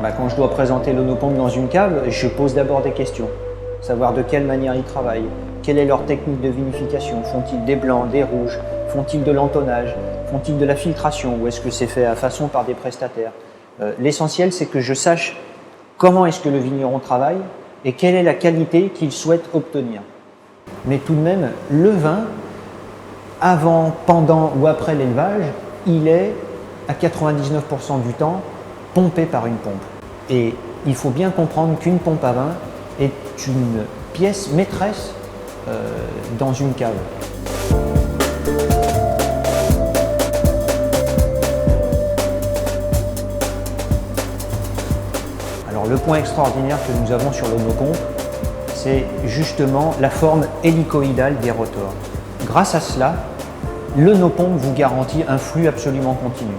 Quand je dois présenter l'Onopompe dans une cave, je pose d'abord des questions. Savoir de quelle manière ils travaillent, quelle est leur technique de vinification, font-ils des blancs, des rouges, font-ils de l'entonnage, font-ils de la filtration ou est-ce que c'est fait à façon par des prestataires. L'essentiel, c'est que je sache comment est-ce que le vigneron travaille et quelle est la qualité qu'il souhaite obtenir. Mais tout de même, le vin, avant, pendant ou après l'élevage, il est à 99% du temps pompé par une pompe. Et il faut bien comprendre qu'une pompe à vin est une pièce maîtresse dans une cave. Alors le point extraordinaire que nous avons sur l'Onopompe, c'est justement la forme hélicoïdale des rotors. Grâce à cela, l'Onopompe vous garantit un flux absolument continu.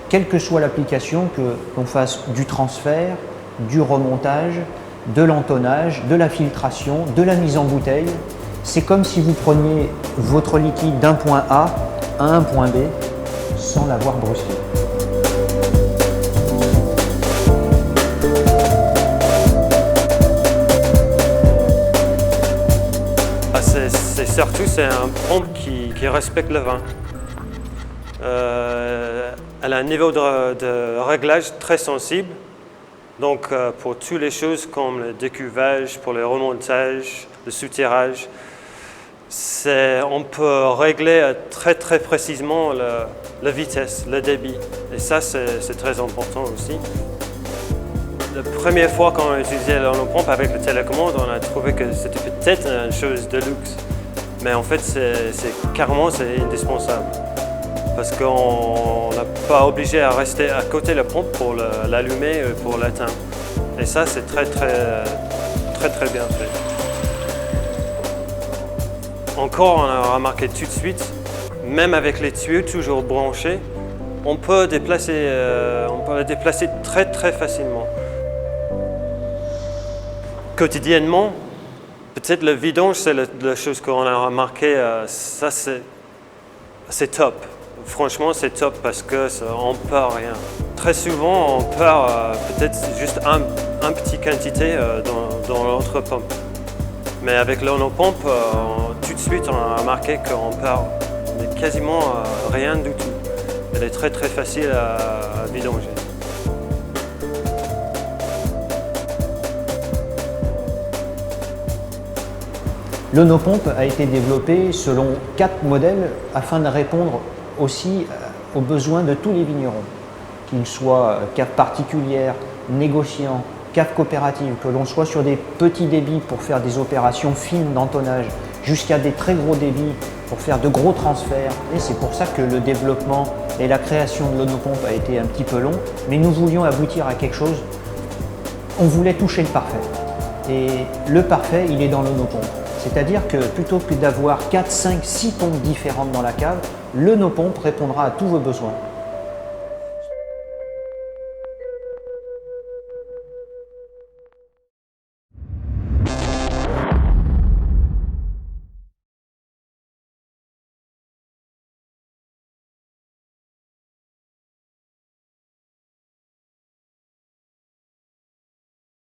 Quelle que soit l'application, qu'on fasse du transfert, du remontage, de l'entonnage, de la filtration, de la mise en bouteille, c'est comme si vous preniez votre liquide d'un point A à un point B sans l'avoir brusqué. Surtout, c'est un pompe qui respecte le vin. Elle a un niveau de réglage très sensible. Donc, pour toutes les choses comme le décuvage, pour le remontage, le soutirage, on peut régler très très précisément la vitesse, le débit. Et ça, c'est très important aussi. La première fois qu'on a utilisé l'Onopompe avec le télécommande, on a trouvé que c'était peut-être une chose de luxe. Mais en fait, c'est indispensable. Parce qu'on n'est pas obligé à rester à côté de la pompe pour l'allumer et pour l'éteindre. Et ça, c'est très bien fait. Encore, on a remarqué tout de suite, même avec les tuyaux toujours branchés, on peut le déplacer très facilement. Quotidiennement, peut-être le vidange, c'est la chose qu'on a remarqué, ça c'est top. Franchement, c'est top parce qu'on ne perd rien. Très souvent, on perd peut-être juste un petit quantité dans l'autre pompe. Mais avec l'Onopompe, tout de suite, on a remarqué qu'on perd quasiment rien du tout. Elle est très facile à vidanger. L'Onopompe a été développée selon 4 modèles afin de répondre aussi aux besoins de tous les vignerons, qu'ils soient cave particulière, négociants, cave coopérative, que l'on soit sur des petits débits pour faire des opérations fines d'entonnage, jusqu'à des très gros débits pour faire de gros transferts. Et c'est pour ça que le développement et la création de l'Onopompe a été un petit peu long, mais nous voulions aboutir à quelque chose. On voulait toucher le parfait. Et le parfait, il est dans l'Onopompe. C'est-à-dire que plutôt que d'avoir 4, 5, 6 pompes différentes dans la cave, l'Onopompe répondra à tous vos besoins.